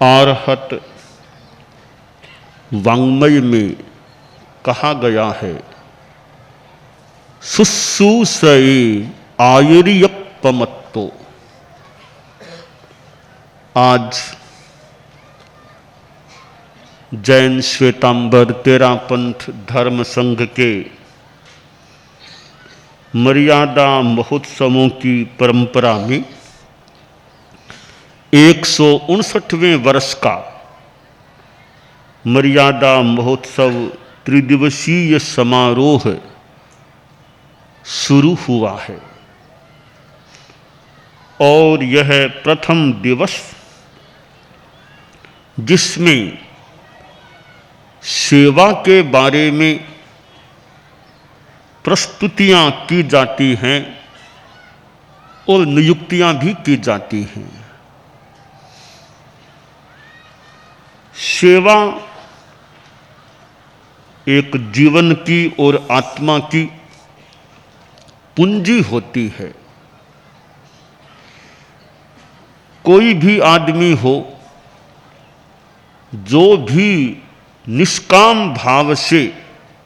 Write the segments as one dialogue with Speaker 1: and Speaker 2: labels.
Speaker 1: आरहत वाङ्मय में कहा गया है, शुश्रूषये आयर्यप्पमत्तो। आज जैन श्वेतांबर तेरापंथ धर्म संघ के मर्यादा महोत्सवों की परंपरा में 159वें वर्ष का मर्यादा महोत्सव त्रिदिवसीय समारोह शुरू हुआ है और यह प्रथम दिवस जिसमें सेवा के बारे में प्रस्तुतियां की जाती हैं और नियुक्तियां भी की जाती हैं। सेवा एक जीवन की और आत्मा की पूंजी होती है। कोई भी आदमी हो जो भी निष्काम भाव से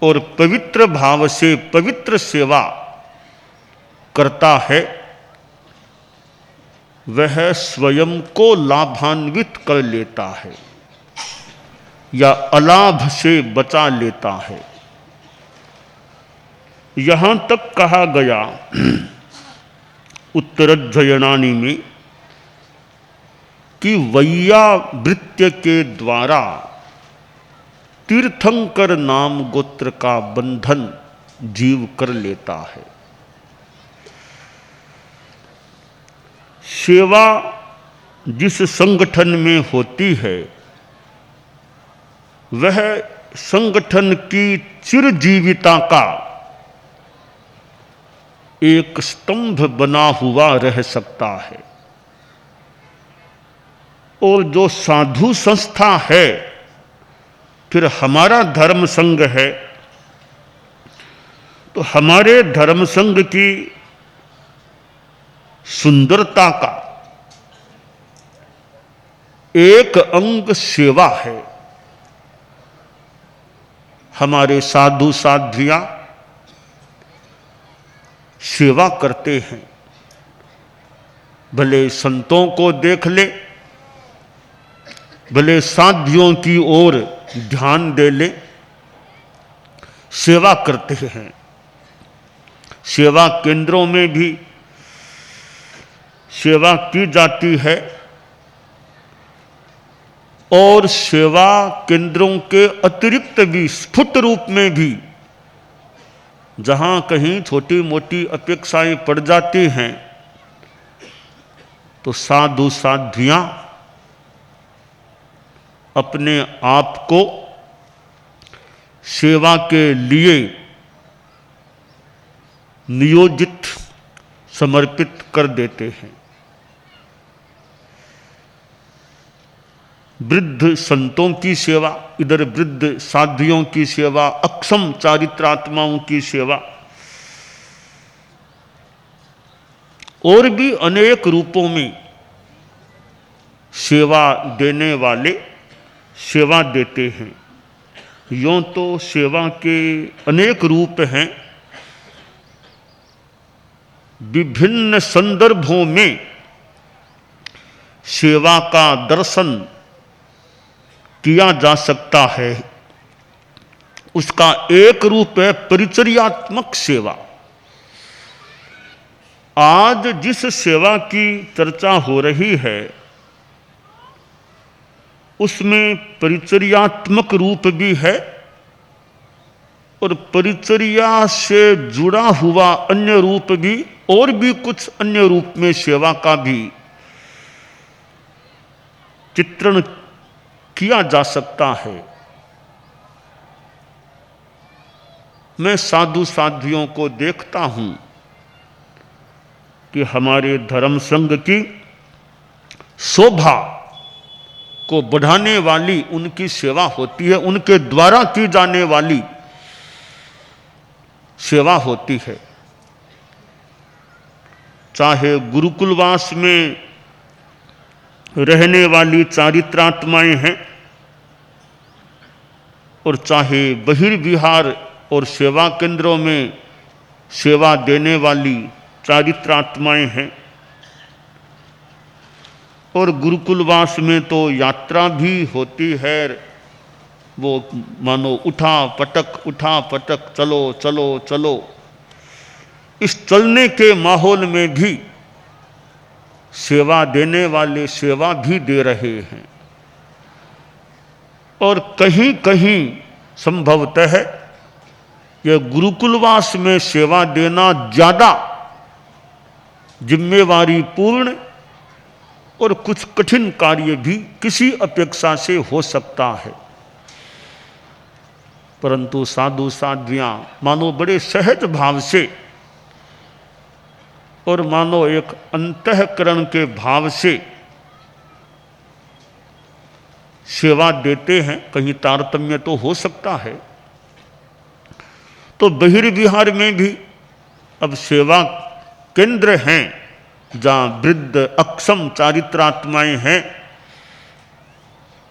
Speaker 1: और पवित्र भाव से पवित्र सेवा करता है, वह स्वयं को लाभान्वित कर लेता है या अलाभ से बचा लेता है। यहाँ तक कहा गया उत्तराध्ययनानि में कि वैयावृत्य के द्वारा तीर्थंकर नाम गोत्र का बंधन जीव कर लेता है। सेवा जिस संगठन में होती है वह संगठन की चिरजीविता का एक स्तंभ बना हुआ रह सकता है और जो साधु संस्था है, फिर हमारा धर्म संघ है, तो हमारे धर्म संघ की सुंदरता का एक अंग सेवा है। हमारे साधु साध्वियां सेवा करते हैं, भले संतों को देख ले, भले साध्वियों की ओर ध्यान दे ले, सेवा करते हैं। सेवा केंद्रों में भी सेवा की जाती है और सेवा केंद्रों के अतिरिक्त भी स्फुट रूप में भी जहाँ कहीं छोटी मोटी अपेक्षाएं पड़ जाती हैं तो साधु साध्वियाँ अपने आप को सेवा के लिए नियोजित समर्पित कर देते हैं। वृद्ध संतों की सेवा, इधर वृद्ध साध्वियों की सेवा, अक्षम चारित्रात्माओं की सेवा, और भी अनेक रूपों में सेवा देने वाले सेवा देते हैं। यों तो सेवा के अनेक रूप हैं, विभिन्न संदर्भों में सेवा का दर्शन किया जा सकता है। उसका एक रूप है परिचर्यात्मक सेवा। आज जिस सेवा की चर्चा हो रही है उसमें परिचर्यात्मक रूप भी है और परिचर्या से जुड़ा हुआ अन्य रूप भी, और भी कुछ अन्य रूप में सेवा का भी चित्रण किया जा सकता है। मैं साधु साध्वियों को देखता हूं कि हमारे धर्म संघ की शोभा को बढ़ाने वाली उनकी सेवा होती है, उनके द्वारा की जाने वाली सेवा होती है। चाहे गुरुकुलवास में रहने वाली चारित्रात्माएं हैं, और चाहे बहिर्विहार और सेवा केंद्रों में सेवा देने वाली चारित्रात्माएं हैं, और गुरुकुलवास में तो यात्रा भी होती है। वो मानो उठा पटक चलो चलो चलो। इस चलने के माहौल में भी सेवा देने वाले सेवा भी दे रहे हैं, और कहीं कहीं संभवतः यह गुरुकुलवास में सेवा देना ज़्यादा जिम्मेवारी पूर्ण और कुछ कठिन कार्य भी किसी अपेक्षा से हो सकता है। परंतु साधु साध्वियाँ मानो बड़े सहज भाव से और मानो एक अंतःकरण के भाव से सेवा देते हैं। कहीं तारतम्य तो हो सकता है। तो बहिर्विहार में भी अब सेवा केंद्र हैं जहाँ वृद्ध अक्षम चारित्रात्माएं हैं।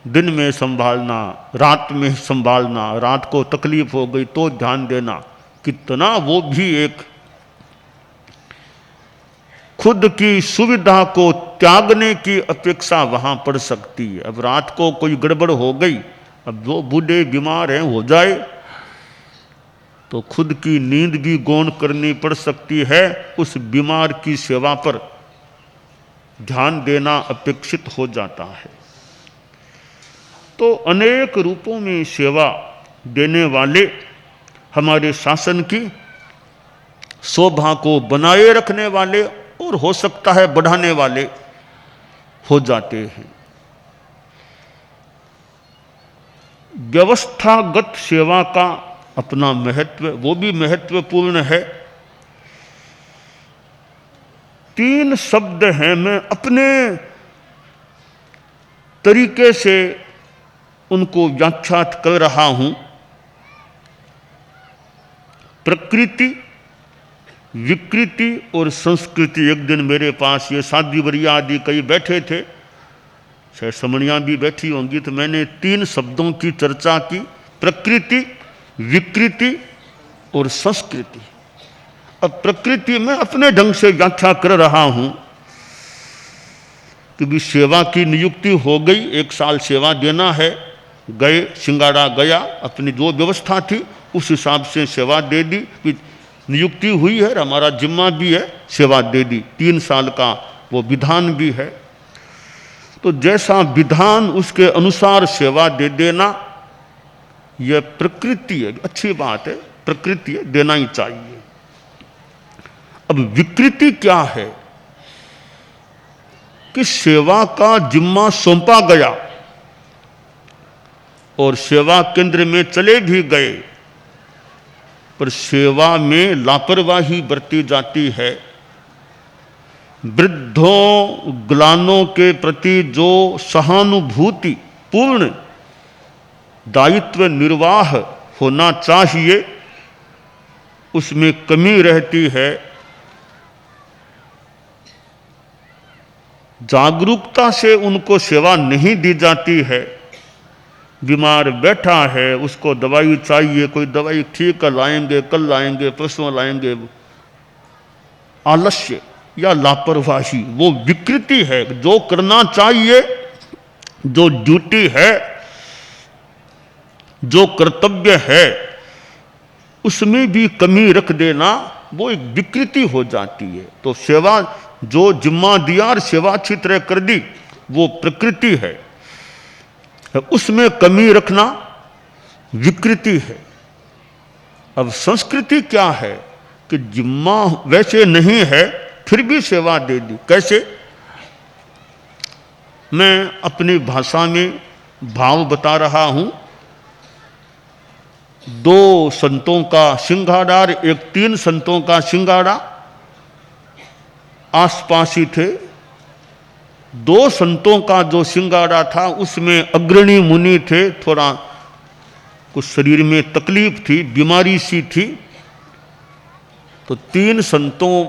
Speaker 1: दिन में संभालना, रात में संभालना, रात को तकलीफ हो गई तो ध्यान देना, कितना वो भी एक खुद की सुविधा को त्यागने की अपेक्षा वहाँ पड़ सकती है। अब रात को कोई गड़बड़ हो गई, अब जो बूढ़े बीमार हैं हो जाए तो खुद की नींद भी गौण करनी पड़ सकती है। उस बीमार की सेवा पर ध्यान देना अपेक्षित हो जाता है। तो अनेक रूपों में सेवा देने वाले हमारे शासन की शोभा को बनाए रखने वाले और हो सकता है बढ़ाने वाले हो जाते हैं। व्यवस्थागत सेवा का अपना महत्व, वो भी महत्वपूर्ण है। 3 शब्द हैं, मैं अपने तरीके से उनको व्याख्यात कर रहा हूं। प्रकृति, विकृति और संस्कृति। एक दिन मेरे पास ये साध्वी वरिया आदि कई बैठे थे, शायद समणियाँ भी बैठी होंगी, तो मैंने 3 शब्दों की चर्चा की, प्रकृति, विकृति और संस्कृति। अब प्रकृति में अपने ढंग से व्याख्या कर रहा हूँ कि सेवा की नियुक्ति हो गई, 1 साल सेवा देना है, गए, सिंगाड़ा गया, अपनी जो व्यवस्था थी उस हिसाब से सेवा दे दी, नियुक्ति हुई है, हमारा जिम्मा भी है, सेवा दे दी। 3 साल का वो विधान भी है। तो जैसा विधान उसके अनुसार सेवा दे देना, यह प्रकृति है, अच्छी बात है, प्रकृति है, देना ही चाहिए। अब विकृति क्या है कि सेवा का जिम्मा सौंपा गया और सेवा केंद्र में चले भी गए, पर सेवा में लापरवाही बरती जाती है। वृद्धों ग्लानों के प्रति जो सहानुभूति पूर्ण दायित्व निर्वाह होना चाहिए, उसमें कमी रहती है। जागरूकता से उनको सेवा नहीं दी जाती है। बीमार बैठा है, उसको दवाई चाहिए, कोई दवाई ठीक कर लाएंगे, कल लाएंगे, परसों लाएंगे, आलस्य या लापरवाही वो विकृति है। जो करना चाहिए, जो ड्यूटी है, जो कर्तव्य है, उसमें भी कमी रख देना वो एक विकृति हो जाती है। तो सेवा जो जिम्मा दिया और सेवा अच्छी तरह कर दी, वो प्रकृति है, उसमें कमी रखना विकृति है। अब संस्कृति क्या है कि जिम्मा वैसे नहीं है फिर भी सेवा दे दी। कैसे? मैं अपनी भाषा में भाव बता रहा हूं। 2 संतों का सिंगाड़ा, एक 3 संतों का सिंगाड़ा, आसपास ही थे। 2 संतों का जो सिंगाड़ा था उसमें अग्रणी मुनि थे, थोड़ा कुछ शरीर में तकलीफ थी, बीमारी सी थी। तो 3 संतों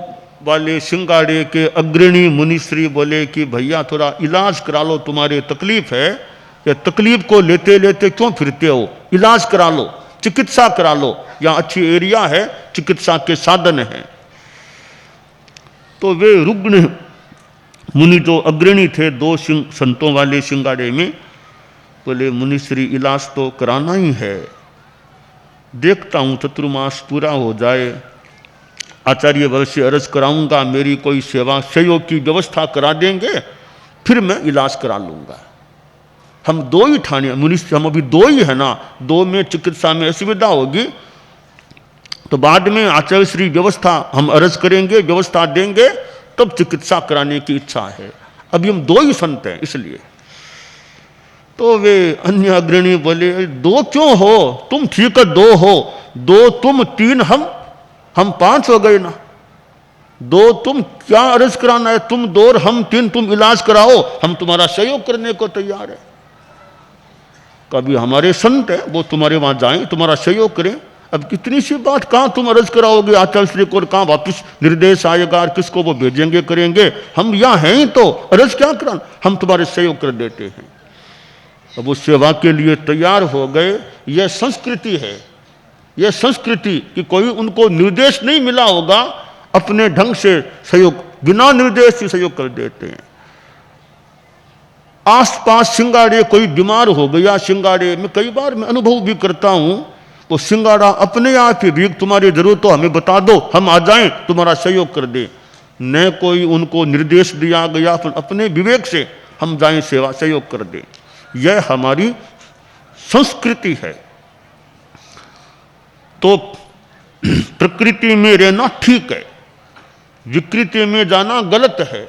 Speaker 1: वाले सिंगाड़े के अग्रणी मुनिश्री बोले कि भैया थोड़ा इलाज करा लो, तुम्हारे तकलीफ है, ये तकलीफ को लेते लेते क्यों फिरते हो, इलाज करा लो, चिकित्सा करा लो, यहाँ अच्छी एरिया है, चिकित्सा के साधन हैं। तो वे रुग्ण मुनि जो अग्रणी थे 2 संतों वाले सिंगाड़े में, बोले मुनिश्री इलाज तो कराना ही है, देखता हूँ चतुर्मास पूरा हो जाए, आचार्य वर्ष से अर्ज कराऊंगा, मेरी कोई सेवा सहयोग की व्यवस्था करा देंगे, फिर मैं इलाज करा लूँगा। हम 2 ही ठाने मुनिश्री, हम अभी 2 ही है ना, 2 में चिकित्सा में असुविधा होगी तो बाद में आचार्य श्री व्यवस्था हम अर्ज करेंगे, व्यवस्था देंगे, तब चिकित्सा कराने की इच्छा है, अभी हम 2 ही संत हैं इसलिए। तो वे अन्य अग्रणी बोले 2 क्यों हो, तुम ठीक है 2 हो, 2 तुम 3 हम 5 हो गए ना, 2 तुम, क्या अर्ज कराना है, तुम 2 और हम 3, तुम इलाज कराओ, हम तुम्हारा सहयोग करने को तैयार है। कभी हमारे संत है वो तुम्हारे वहां जाएं, तुम्हारा सहयोग करें, अब कितनी सी बात, कहाँ तुम अर्ज कराओगे आचार्य श्री को, कहाँ वापिस निर्देश आएगा, किसको वो भेजेंगे करेंगे, हम यहाँ हैं ही तो अर्ज क्या कराना, हम तुम्हारे सहयोग कर देते हैं। अब वो सेवा के लिए तैयार हो गए। यह संस्कृति है, यह संस्कृति कि कोई उनको निर्देश नहीं मिला होगा, अपने ढंग से सहयोग, बिना निर्देश से सहयोग कर देते हैं। आसपास सिंगाड़े कोई बीमार हो गया, सिंगाड़े में कई बार मैं अनुभव भी करता हूं, वो सिंगाड़ा अपने आप ही भी तुम्हारी जरूरत हो हमें बता दो, हम आ जाएं, तुम्हारा सहयोग कर दें, न कोई उनको निर्देश दिया गया, फिर अपने विवेक से हम जाएं, सेवा सहयोग कर दें। यह हमारी संस्कृति है। तो प्रकृति में रहना ठीक है, विकृति में जाना गलत है,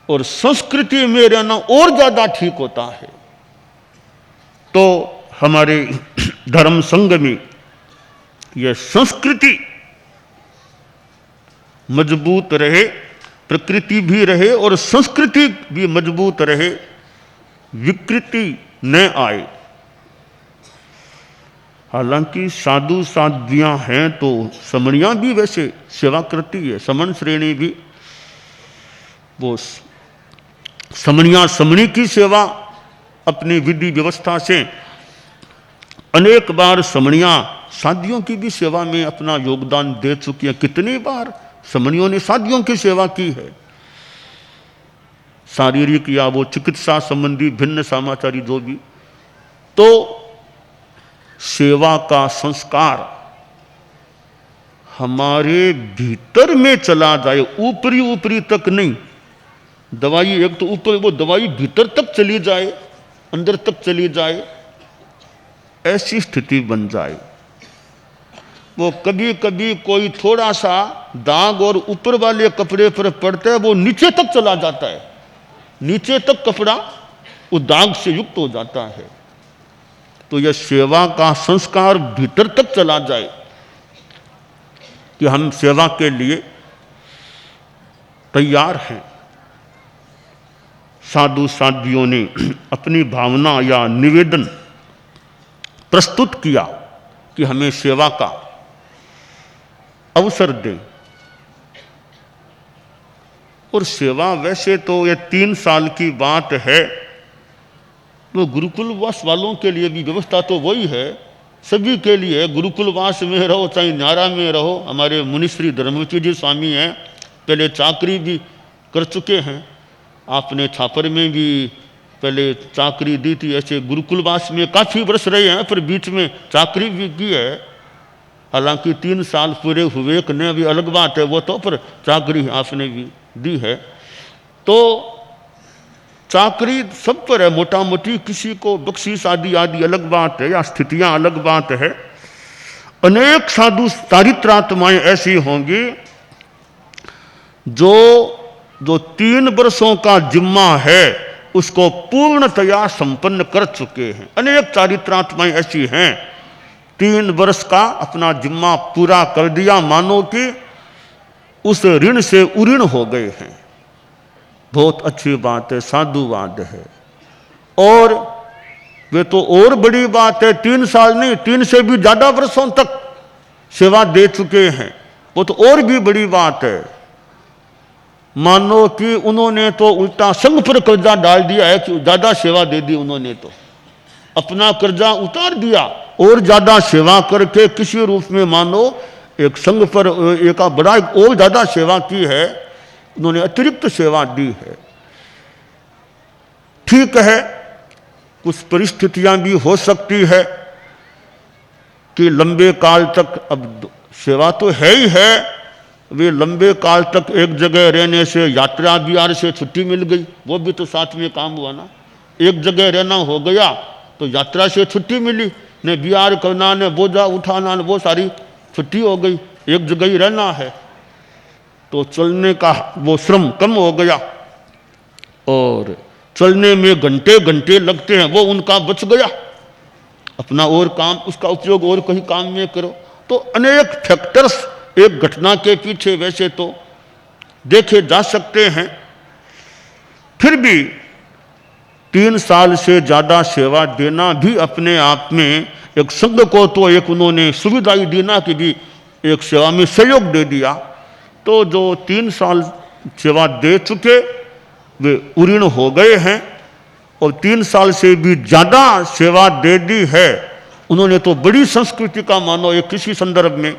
Speaker 1: और संस्कृति में रहना और ज्यादा ठीक होता है। तो हमारे धर्म संघ में यह संस्कृति मजबूत रहे, प्रकृति भी रहे और संस्कृति भी मजबूत रहे, विकृति न आए। हालांकि साधु साध्वियां हैं तो समणियां भी वैसे सेवा करती है, समण श्रेणी भी, वो समणियां समणी की सेवा अपनी विधि व्यवस्था से अनेक बार समणियां साधियों की भी सेवा में अपना योगदान दे चुकी है। कितनी बार समणियों ने साधियों की सेवा की है, शारीरिक या वो चिकित्सा संबंधी भिन्न समाचारी जो भी। तो सेवा का संस्कार हमारे भीतर में चला जाए, ऊपरी ऊपरी तक नहीं। दवाई एक तो ऊपर, वो दवाई भीतर तक चली जाए, अंदर तक चली जाए, ऐसी स्थिति बन जाए। वो कभी कभी कोई थोड़ा सा दाग और ऊपर वाले कपड़े पर पड़ता है, वो नीचे तक चला जाता है, नीचे तक कपड़ा उस दाग से युक्त हो जाता है। तो यह सेवा का संस्कार भीतर तक चला जाए कि हम सेवा के लिए तैयार हैं। साधु साध्वियों ने अपनी भावना या निवेदन प्रस्तुत किया कि हमें सेवा का अवसर दें। और सेवा वैसे तो ये 3 साल की बात है, तो गुरुकुलवास वालों के लिए भी व्यवस्था तो वही है, सभी के लिए। गुरुकुलवास में रहो चाहे न्यारा में रहो। हमारे मुनिश्री धर्मवीर जी स्वामी हैं, पहले चाकरी भी कर चुके हैं, आपने छापर में भी पहले चाकरी दी थी। ऐसे गुरुकुलवास में काफ़ी वर्ष रहे हैं, फिर बीच में चाकरी भी की है। हालांकि 3 साल पूरे हुए कि नहीं अभी अलग बात है, वो तो पर चाकरी आपने भी दी है। तो चाकरी सब पर है मोटा मोटी, किसी को बख्शीश आदि आदि अलग बात है, या स्थितियां अलग बात है। अनेक साधु चारित्रात्माएं ऐसी होंगी जो 3 वर्षों का जिम्मा है उसको पूर्णतया संपन्न कर चुके हैं। अनेक चारित्रात्माएं ऐसी हैं, 3 वर्ष का अपना जिम्मा पूरा कर दिया, मानो कि उस ऋण से उऋण हो गए हैं। बहुत अच्छी बात है, साधुवाद है। और वे तो और बड़ी बात है, 3 साल नहीं 3 से भी ज्यादा वर्षों तक सेवा दे चुके हैं। वो तो और भी बड़ी बात है। मानो कि उन्होंने तो उल्टा संघ पर कर्जा डाल दिया है कि ज्यादा सेवा दे दी उन्होंने, तो अपना कर्जा उतार दिया और ज्यादा सेवा करके किसी रूप में मानो एक संघ पर एक बड़ा और ज्यादा सेवा की है, उन्होंने अतिरिक्त सेवा दी है। ठीक है, कुछ परिस्थितियां भी हो सकती है कि लंबे काल तक, अब सेवा तो है ही है, वे लंबे काल तक एक जगह रहने से यात्रा बिहार से छुट्टी मिल गई, वो भी तो साथ में काम हुआ ना। एक जगह रहना हो गया तो यात्रा से छुट्टी मिली, न बिहार करना न बोझा उठाना, वो सारी छुट्टी हो गई, एक जगह ही रहना है, तो चलने का वो श्रम कम हो गया और चलने में घंटे घंटे लगते हैं वो उनका बच गया। अपना और काम, उसका उपयोग और कहीं काम में करो। तो अनेक फैक्टर्स एक घटना के पीछे वैसे तो देखे जा सकते हैं। फिर भी 3 साल से ज्यादा सेवा देना भी अपने आप में एक संघ को तो एक उन्होंने सुविधा ही दी ना कि भी एक सेवा में सहयोग दे दिया। तो जो 3 साल सेवा दे चुके वे उऋण हो गए हैं और 3 साल से भी ज्यादा सेवा दे दी है उन्होंने, तो बड़ी संस्कृति का मानो एक किसी संदर्भ में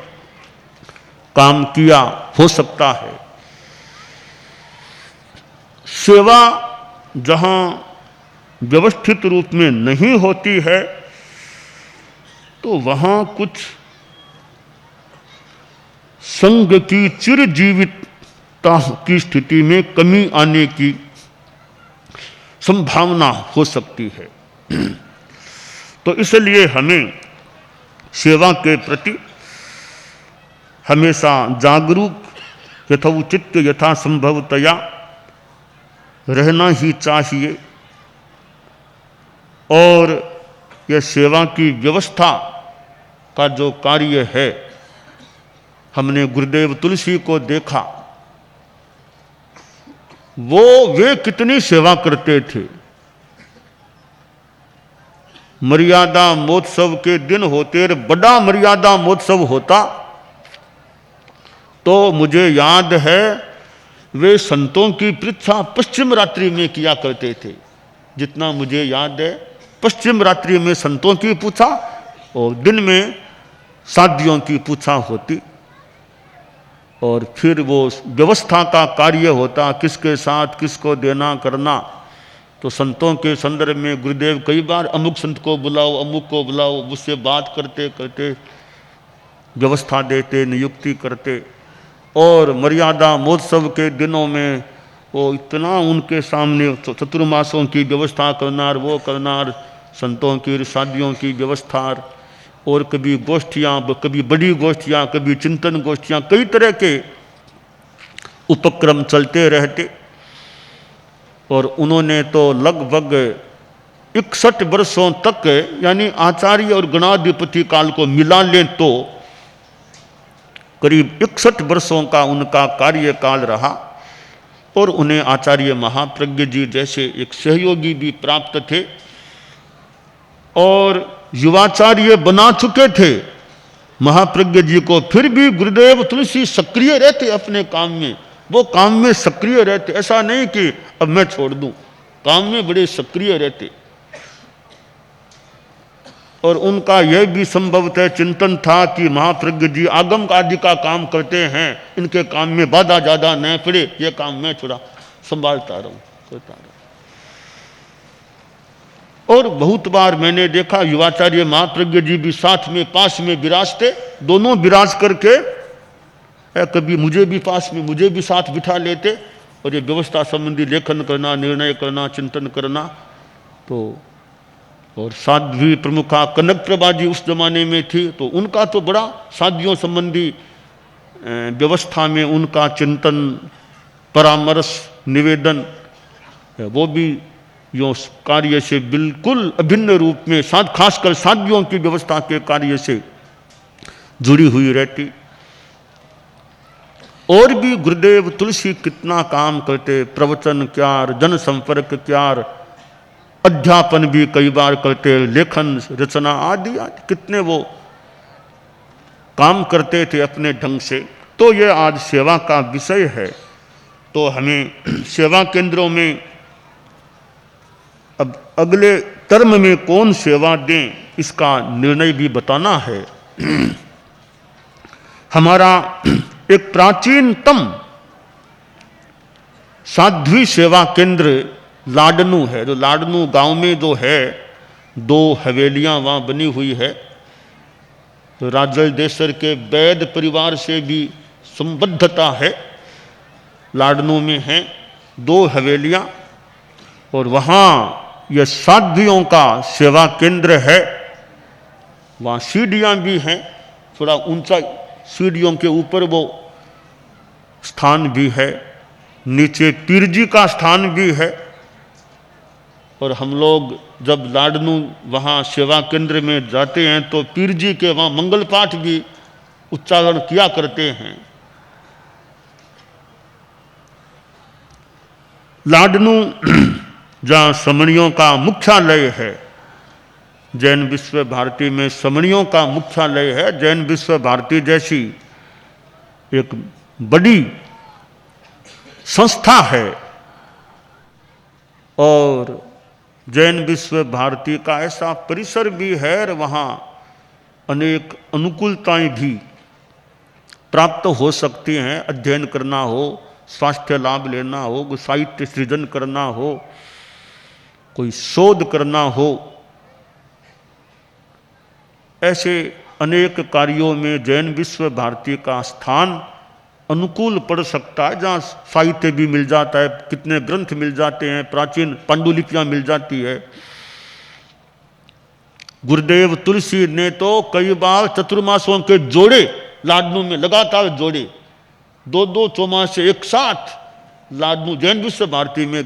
Speaker 1: काम किया हो सकता है। सेवा जहां व्यवस्थित रूप में नहीं होती है तो वहां कुछ संघ की चिरजीवितता की स्थिति में कमी आने की संभावना हो सकती है। तो इसलिए हमें सेवा के प्रति हमेशा जागरूक यथोचित यथासंभवतया रहना ही चाहिए। और यह सेवा की व्यवस्था का जो कार्य है, हमने गुरुदेव तुलसी को देखा, वे कितनी सेवा करते थे। मर्यादा महोत्सव के दिन होते, बड़ा मर्यादा महोत्सव होता तो मुझे याद है वे संतों की परीक्षा पश्चिम रात्रि में किया करते थे। जितना मुझे याद है पश्चिम रात्रि में संतों की पूछा और दिन में साधियों की पूछा होती और फिर वो व्यवस्था का कार्य होता, किसके साथ किसको देना करना। तो संतों के संदर्भ में गुरुदेव कई बार अमुक संत को बुलाओ, अमुक को बुलाओ, उससे बात करते करते व्यवस्था देते, नियुक्ति करते। और मर्यादा महोत्सव के दिनों में वो इतना उनके सामने चतुर्मासों की व्यवस्था करना, वो करना, संतों की शादियों की व्यवस्था, और कभी गोष्ठियाँ, कभी बड़ी गोष्ठियाँ, कभी चिंतन गोष्ठियाँ, कई तरह के उपक्रम चलते रहते। और उन्होंने तो लगभग 61 वर्षों तक, यानी आचार्य और गणाधिपति काल को मिला लें तो करीब 61 वर्षों का उनका कार्यकाल रहा। और उन्हें आचार्य महाप्रज्ञ जी जैसे एक सहयोगी भी प्राप्त थे और युवाचार्य बना चुके थे महाप्रज्ञ जी को। फिर भी गुरुदेव तुलसी सक्रिय रहते अपने काम में, वो काम में सक्रिय रहते। ऐसा नहीं कि अब मैं छोड़ दूं, काम में बड़े सक्रिय रहते। और उनका यह भी संभवतः चिंतन था कि महाप्रज्ञ जी आगम आदि का काम करते हैं, इनके काम में बाधा ज्यादा न पड़े, ये काम मैं थोड़ा संभालता रहूं, करता रहूं। और बहुत बार मैंने देखा युवाचार्य महाप्रज्ञ जी भी साथ में पास में विराजते, दोनों विराज करके कभी मुझे भी पास में, मुझे भी साथ बिठा लेते और ये व्यवस्था संबंधी लेखन करना, निर्णय करना, चिंतन करना। तो और साध्वी प्रमुखा कनक प्रभा जी उस जमाने में थी, तो उनका तो बड़ा साध्यों संबंधी व्यवस्था में उनका चिंतन, परामर्श, निवेदन, वो भी यो कार्य से बिल्कुल अभिन्न रूप में, खासकर साध्यों की व्यवस्था के कार्य से जुड़ी हुई रहती। और भी गुरुदेव तुलसी कितना काम करते, प्रवचन क्या, जन संपर्क क्या, अध्यापन भी कई बार करते, लेखन रचना आदि आदि कितने वो काम करते थे अपने ढंग से। तो ये आज सेवा का विषय है। तो हमें सेवा केंद्रों में अब अगले टर्म में कौन सेवा दें, इसका निर्णय भी बताना है। हमारा एक प्राचीनतम साध्वी सेवा केंद्र लाडनू है। जो लाडनू गांव में जो है 2 हवेलियां वहाँ बनी हुई है। तो राजल देसर के वैद परिवार से भी संबद्धता है। लाडनू में हैं 2 हवेलियां और वहाँ यह साध्वियों का सेवा केंद्र है। वहाँ सीढ़ियाँ भी हैं, थोड़ा ऊंचा, सीढ़ियों के ऊपर वो स्थान भी है, नीचे पीर जी का स्थान भी है। और हम लोग जब लाडनू वहाँ सेवा केंद्र में जाते हैं तो पीर जी के वहाँ मंगल पाठ भी उच्चारण किया करते हैं। लाडनू जहाँ समणियों का मुख्यालय है, जैन विश्व भारती में समणियों का मुख्यालय है। जैन विश्व भारती जैसी एक बड़ी संस्था है और जैन विश्व भारती का ऐसा परिसर भी है और वहाँ अनेक अनुकूलताएं भी प्राप्त हो सकती हैं। अध्ययन करना हो, स्वास्थ्य लाभ लेना हो, कोई साहित्य सृजन करना हो, कोई शोध करना हो, ऐसे अनेक कार्यों में जैन विश्व भारती का स्थान अनुकूल पड़ सकता है। जहाँ साहित्य भी मिल जाता है, कितने ग्रंथ मिल जाते हैं, प्राचीन पांडुलिपियाँ मिल जाती है। गुरुदेव तुलसी ने तो कई बार चतुर्मासों के जोड़े लाडनू में लगातार जोड़े, 2-2 चौमासे एक साथ लाडनू जैन विश्व भारती में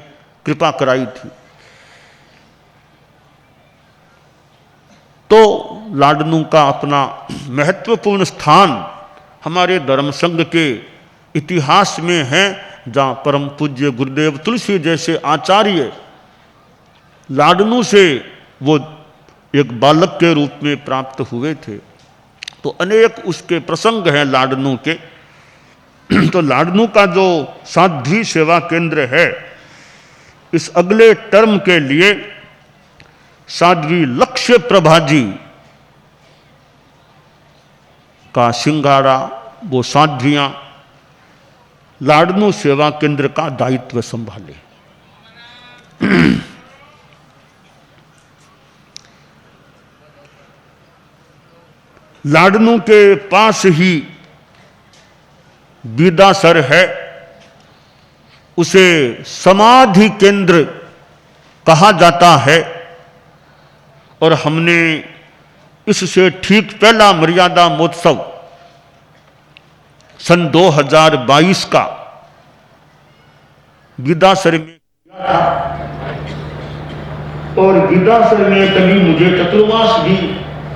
Speaker 1: कृपा कराई थी। तो लाडनू का अपना महत्वपूर्ण स्थान हमारे धर्म संघ के इतिहास में है, जहाँ परम पूज्य गुरुदेव तुलसी जैसे आचार्य लाडनू से वो एक बालक के रूप में प्राप्त हुए थे। तो अनेक उसके प्रसंग हैं लाडनू के। तो लाडनू का जो साध्वी सेवा केंद्र है, इस अगले टर्म के लिए साध्वी लक्ष्य प्रभा जी का सिंगाड़ा, वो साध्वियां लाडनू सेवा केंद्र का दायित्व संभाले। लाडनू के पास ही बीदासर है, उसे समाधि केंद्र कहा जाता है। और हमने इससे ठीक पहला मर्यादा महोत्सव सन 2022 का गिदासर में किया था। और गिदासर में कभी मुझे चतुर्मास भी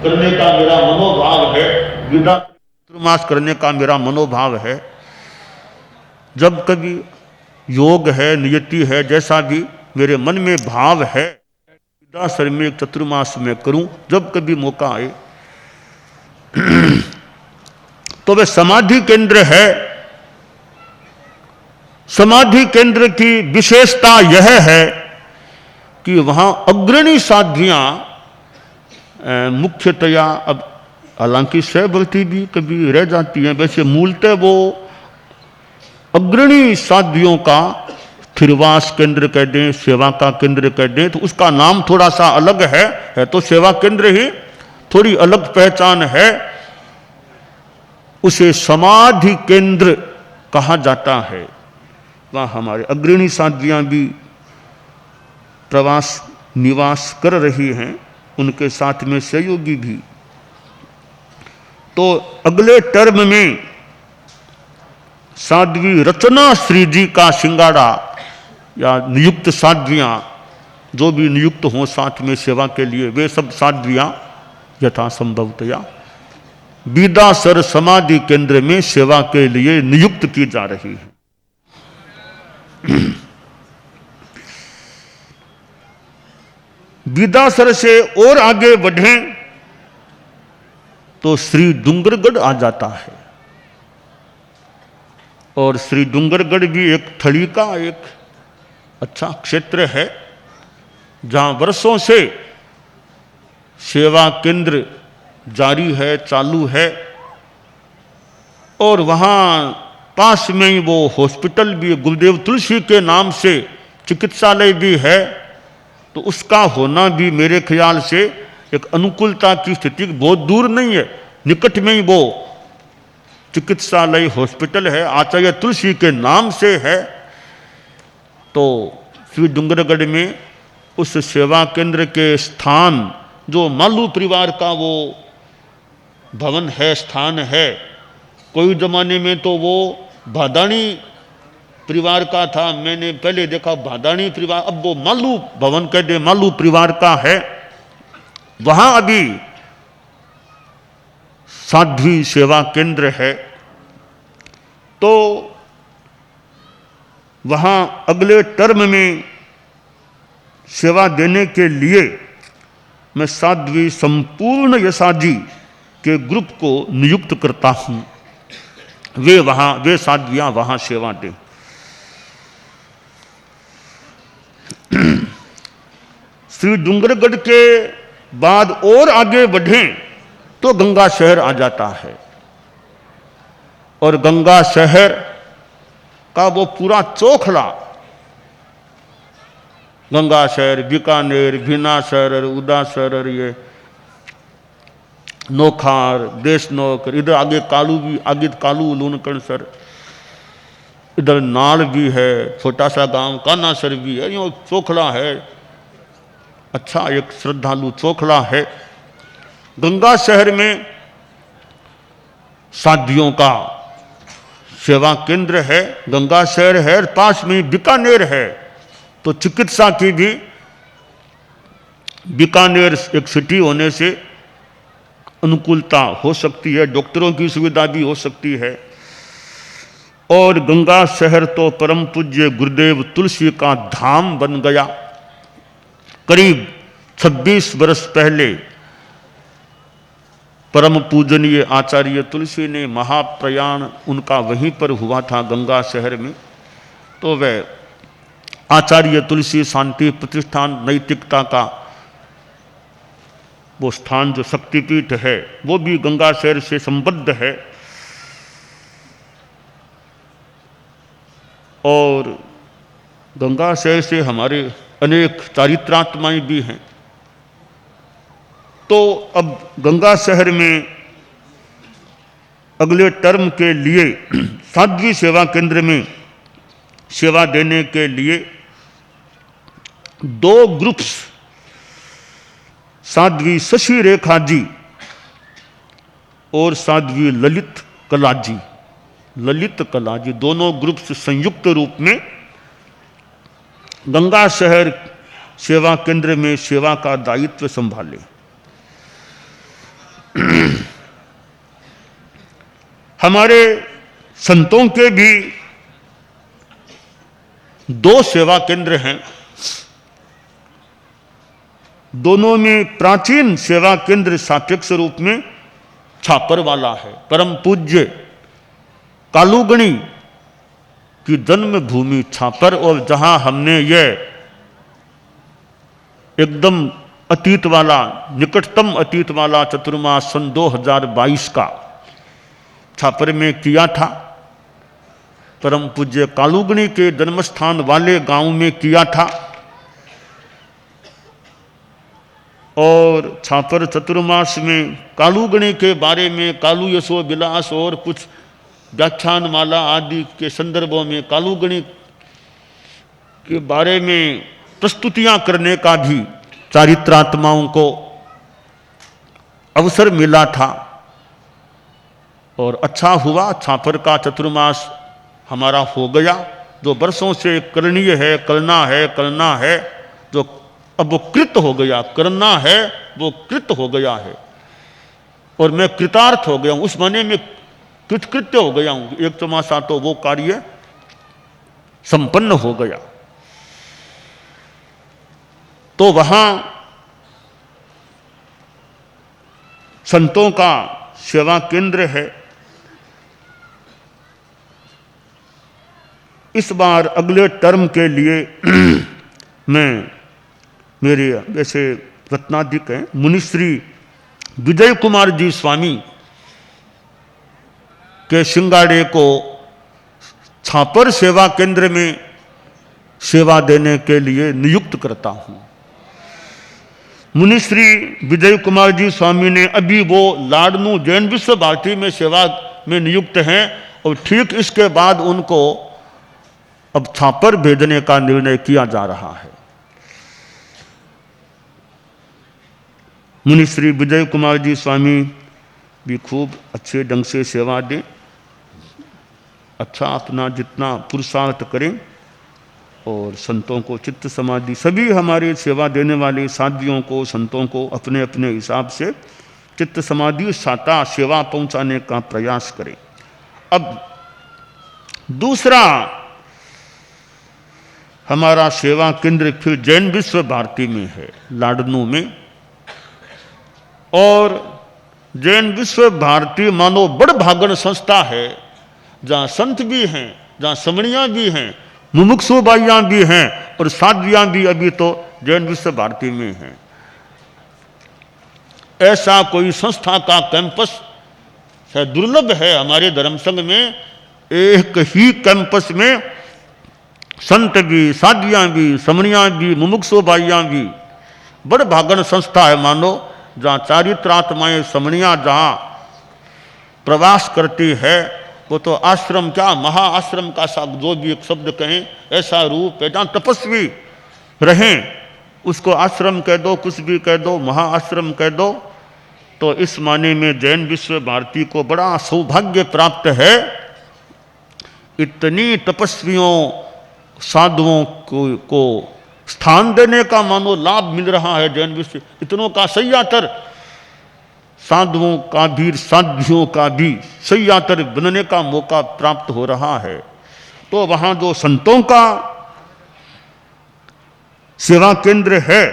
Speaker 1: करने का मेरा मनोभाव है। गिदा चतुर्मास करने का मेरा मनोभाव है। जब कभी योग है, नियति है, जैसा भी मेरे मन में भाव है, गिदासर में एक चतुर्मास में करूं जब कभी मौका आए। तो वे समाधि केंद्र है। समाधि केंद्र की विशेषता यह है कि वहां अग्रणी साध्वियां मुख्यतया, अब हालांकि सहवर्ती भी कभी रह जाती हैं, वैसे मूलतः वो अग्रणी साध्वियों का थिरवास केंद्र कह दें, सेवा का केंद्र कह दें, तो उसका नाम थोड़ा सा अलग है तो सेवा केंद्र ही, थोड़ी अलग पहचान है। उसे समाधि केंद्र कहा जाता है। वहाँ हमारे अग्रणी साध्वियाँ भी प्रवास निवास कर रही हैं, उनके साथ में सहयोगी भी। तो अगले टर्म में साध्वी रचना श्री जी का सिंगाड़ा या नियुक्त साध्वियाँ जो भी नियुक्त हों साथ में सेवा के लिए, वे सब साध्वियाँ यथासंभवतया बीदासर समाधि केंद्र में सेवा के लिए नियुक्त की जा रही है। बीदासर से और आगे बढ़ें तो श्री डूंगरगढ़ आ जाता है। और श्री डूंगरगढ़ भी एक थड़ी का एक अच्छा क्षेत्र है जहाँ वर्षों से सेवा केंद्र जारी है, चालू है। और वहाँ पास में ही वो हॉस्पिटल भी, गुरुदेव तुलसी के नाम से चिकित्सालय भी है। तो उसका होना भी मेरे ख्याल से एक अनुकूलता की स्थिति बहुत दूर नहीं है, निकट में ही वो चिकित्सालय हॉस्पिटल है, आचार्य तुलसी के नाम से है। तो श्री डूंगरगढ़ में उस सेवा केंद्र के स्थान, जो मालू परिवार का वो भवन है, स्थान है, कोई ज़माने में तो वो भादानी परिवार का था, मैंने पहले देखा भादानी परिवार, अब वो मालू भवन कह दे, मालू परिवार का है। वहाँ अभी साध्वी सेवा केंद्र है। तो वहाँ अगले टर्म में सेवा देने के लिए मैं साध्वी संपूर्ण यशाजी के ग्रुप को नियुक्त करता हूँ। वे साध्वियाँ वहाँ सेवा दें। श्री डूंगरगढ़ के बाद और आगे बढ़ें तो गंगा शहर आ जाता है। और गंगा शहर का वो पूरा चोखला, गंगा शहर, बीकानेर, भिनासर, उदासर, ये नोखार, देशनोक, इधर आगे कालू भी, आगे कालू लूनकणसर, इधर नाल भी है, छोटा सा गांव कानासर भी है, ये चोखला है, अच्छा एक श्रद्धालु चोखला है। गंगा शहर में साध्वियों का सेवा केंद्र है, गंगा शहर है, पास में बीकानेर है। तो चिकित्सा की भी बीकानेर एक सिटी होने से अनुकूलता हो सकती है, डॉक्टरों की सुविधा भी हो सकती है। और गंगा शहर तो परम पूज्य गुरुदेव तुलसी का धाम बन गया। करीब 26 वर्ष पहले परम पूजनीय आचार्य तुलसी ने महाप्रयाण उनका वहीं पर हुआ था, गंगा शहर में। तो वह आचार्य तुलसी शांति प्रतिष्ठान नैतिकता का वो स्थान जो शक्तिपीठ है वो भी गंगा शहर से संबद्ध है। और गंगा शहर से हमारे अनेक चारित्रात्माएं भी हैं। तो अब गंगा शहर में अगले टर्म के लिए साध्वी सेवा केंद्र में सेवा देने के लिए 2 ग्रुप्स, साध्वी शशि रेखा जी और साध्वी ललित कला जी, दोनों ग्रुप्स संयुक्त रूप में गंगा शहर सेवा केंद्र में सेवा का दायित्व संभाले। हमारे संतों के भी 2 सेवा केंद्र हैं। दोनों में प्राचीन सेवा केंद्र सापेक्ष रूप में छापर वाला है। परम पूज्य कालूगणी की जन्म भूमि छापर, और जहां हमने ये एकदम अतीत वाला, निकटतम अतीत वाला चतुर्मास सन 2022 का छापर में किया था, परम पूज्य कालूगणी के जन्मस्थान वाले गांव में किया था। और छापर चतुर्मास में कालूगणी के बारे में, कालू यशो विलास और कुछ व्याख्यान माला आदि के संदर्भों में कालूगणी के बारे में प्रस्तुतियां करने का भी चारित्रात्माओं को अवसर मिला था। और अच्छा हुआ, छापर का चतुर्मास हमारा हो गया, जो वर्षों से करणीय है, करना है, जो अब वो कृत हो गया, करना है वो कृत हो गया है। और मैं कृतार्थ हो गया हूं, उस माने में कृतकृत्य हो गया हूं, एक चौमासा तो वो कार्य संपन्न हो गया। तो वहां संतों का सेवा केंद्र है। इस बार अगले टर्म के लिए मैं मेरे ऐसे रत्नाधिक हैं मुनिश्री विजय कुमार जी स्वामी के सिंगाड़े को छापर सेवा केंद्र में सेवा देने के लिए नियुक्त करता हूं। मुनिश्री विजय कुमार जी स्वामी ने अभी वो लाडनू जैन विश्व भारती में सेवा में नियुक्त हैं और ठीक इसके बाद उनको अब छापर भेजने का निर्णय किया जा रहा है। मुनिश्री विजय कुमार जी स्वामी भी खूब अच्छे ढंग से सेवा दें, अच्छा अपना जितना पुरुषार्थ करें और संतों को चित्त समाधि, सभी हमारे सेवा देने वाले साधियों को संतों को अपने अपने हिसाब से चित्त समाधि साता सेवा पहुंचाने का प्रयास करें। अब दूसरा हमारा सेवा केंद्र फिर जैन विश्व भारती में है, लाडनू में। और जैन विश्व भारती मानो बड़ भागन संस्था है, जहाँ संत भी हैं, जहाँ समणियाँ भी हैं, मुमुक्षु बाइयाँ भी हैं और साध्वियाँ भी अभी तो जैन विश्व भारती में हैं। ऐसा कोई संस्था का कैंपस शायद दुर्लभ है हमारे धर्म संघ में। एक ही कैंपस में संत भी, साध्वियाँ भी, समणियाँ भी, मुमुक्षु बाइयाँ भी, बड़ भागन संस्था है मानो, जहाँ चारित्रात्माएं समणियाँ जहाँ प्रवास करती है। वो तो आश्रम क्या महाआश्रम का जो भी एक शब्द कहें ऐसा रूप है, जहाँ तपस्वी रहें उसको आश्रम कह दो, कुछ भी कह दो, महाआश्रम कह दो। तो इस माने में जैन विश्व भारती को बड़ा सौभाग्य प्राप्त है। इतनी तपस्वियों साधुओं को स्थान देने का मानो लाभ मिल रहा है जैन विश्व, इतनों का सह्यातर, साधुओं का भी साध्वियों का भी सह्यातर बनने का मौका प्राप्त हो रहा है। तो वहाँ जो संतों का सेवा केंद्र है,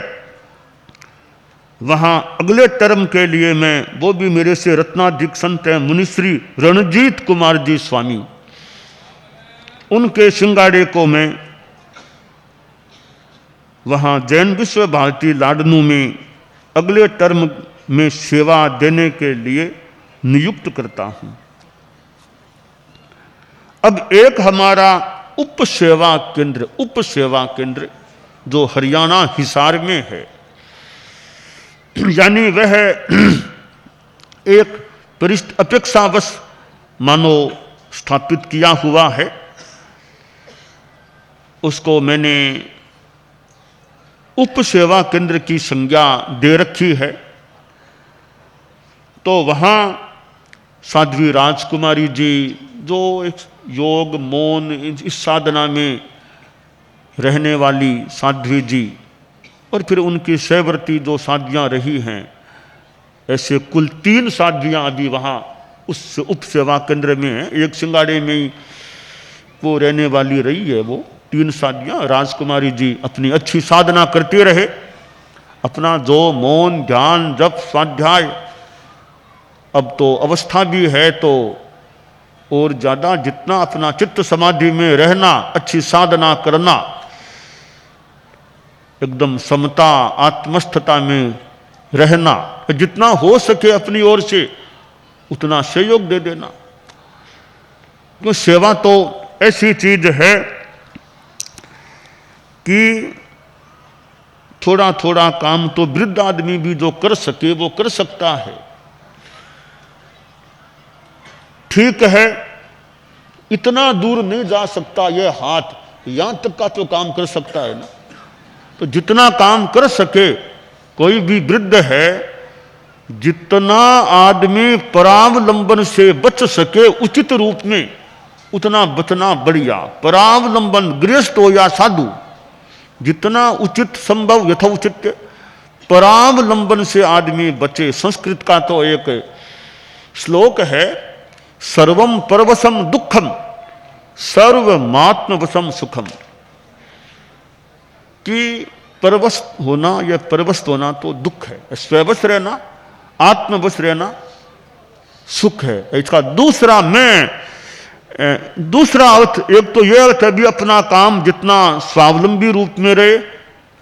Speaker 1: वहाँ अगले टर्म के लिए मैं, वो भी मेरे से रत्नाधिक संत हैं मुनिश्री रणजीत कुमार जी स्वामी, उनके सिंगाड़े को मैं वहाँ जैन विश्व भारती लाडनू में अगले टर्म में सेवा देने के लिए नियुक्त करता हूँ। अब एक हमारा उप सेवा केंद्र जो हरियाणा हिसार में है, यानी वह एक परिष्ठ अपेक्षावश मानो स्थापित किया हुआ है। उसको मैंने उप सेवा केंद्र की संज्ञा दे रखी है। तो वहाँ साध्वी राजकुमारी जी जो एक योग मौन इस साधना में रहने वाली साध्वी जी, और फिर उनकी सहवर्ती जो साध्वियाँ रही हैं, ऐसे कुल 3 साध्वियाँ अभी वहाँ उस उप सेवा केंद्र में हैं। एक सिंगाड़े में ही वो रहने वाली रही है। वो 3 साध्वियाँ, राजकुमारी जी अपनी अच्छी साधना करते रहे, अपना जो मौन ध्यान जप स्वाध्याय, अब तो अवस्था भी है तो और ज़्यादा जितना अपना चित्त समाधि में रहना, अच्छी साधना करना, एकदम समता आत्मस्थता में रहना, जितना हो सके अपनी ओर से उतना सहयोग दे देना। क्यों सेवा तो ऐसी चीज है कि थोड़ा थोड़ा काम तो वृद्ध आदमी भी जो कर सके वो कर सकता है। ठीक है, इतना दूर नहीं जा सकता ये हाथ, यहां तक का तो काम कर सकता है ना। तो जितना काम कर सके कोई भी वृद्ध है, जितना आदमी परावलंबन से बच सके उचित रूप में उतना बचना बढ़िया। परावलंबन गृहस्थ हो या साधु, जितना उचित संभव यथोचित परावलंबन से आदमी बचे। संस्कृत का तो एक श्लोक है, सर्वम परवशम दुखम सर्वमात्मवशम सुखम, कि परवश होना या परवश होना तो दुख है, स्ववश रहना आत्मवश रहना सुख है। इसका दूसरा मैं दूसरा अर्थ, एक तो यह अर्थ है भी अपना काम जितना स्वावलंबी रूप में रहे,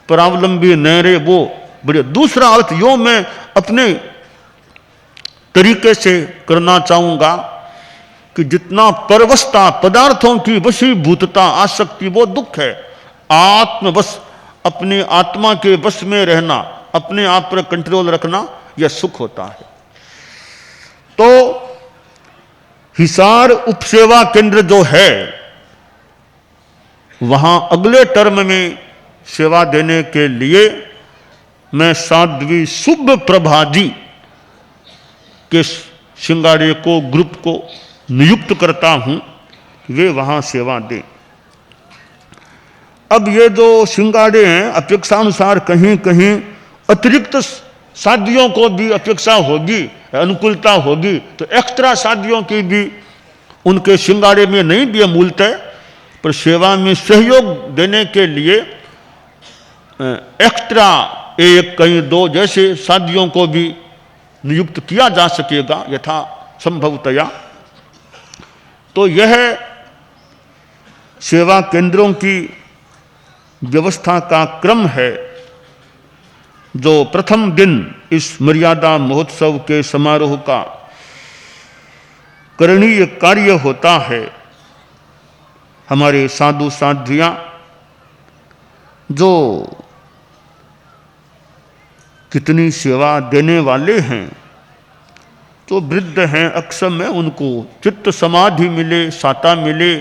Speaker 1: परावलंबी न रहे, वो बढ़िया। दूसरा अर्थ यो मैं अपने तरीके से करना चाहूंगा कि जितना परवशता, पदार्थों की वशीभूतता, आसक्ति, वो दुख है। आत्मवश, अपने आत्मा के वश में रहना, अपने आप पर कंट्रोल रखना, यह सुख होता है। तो हिसार उपसेवा केंद्र जो है, वहां अगले टर्म में सेवा देने के लिए मैं साध्वी शुभ प्रभा जी के सिंगाड़े को, ग्रुप को नियुक्त करता हूं, वे वहां सेवा दें। अब ये जो सिंगाड़े हैं, अपेक्षानुसार कहीं कहीं अतिरिक्त शादियों को भी अपेक्षा होगी, अनुकूलता होगी, तो एक्स्ट्रा शादियों की भी उनके सिंगाड़े में नहीं भी मूलतः, पर सेवा में सहयोग देने के लिए एक्स्ट्रा एक, कहीं दो जैसे शादियों को भी नियुक्त किया जा सकेगा यथा संभवतया। तो यह सेवा केंद्रों की व्यवस्था का क्रम है जो प्रथम दिन इस मर्यादा महोत्सव के समारोह का करणीय कार्य होता है। हमारे साधु साध्वियां जो कितनी सेवा देने वाले हैं, तो वृद्ध हैं, अक्षम है, उनको चित्त समाधि मिले, साता मिले।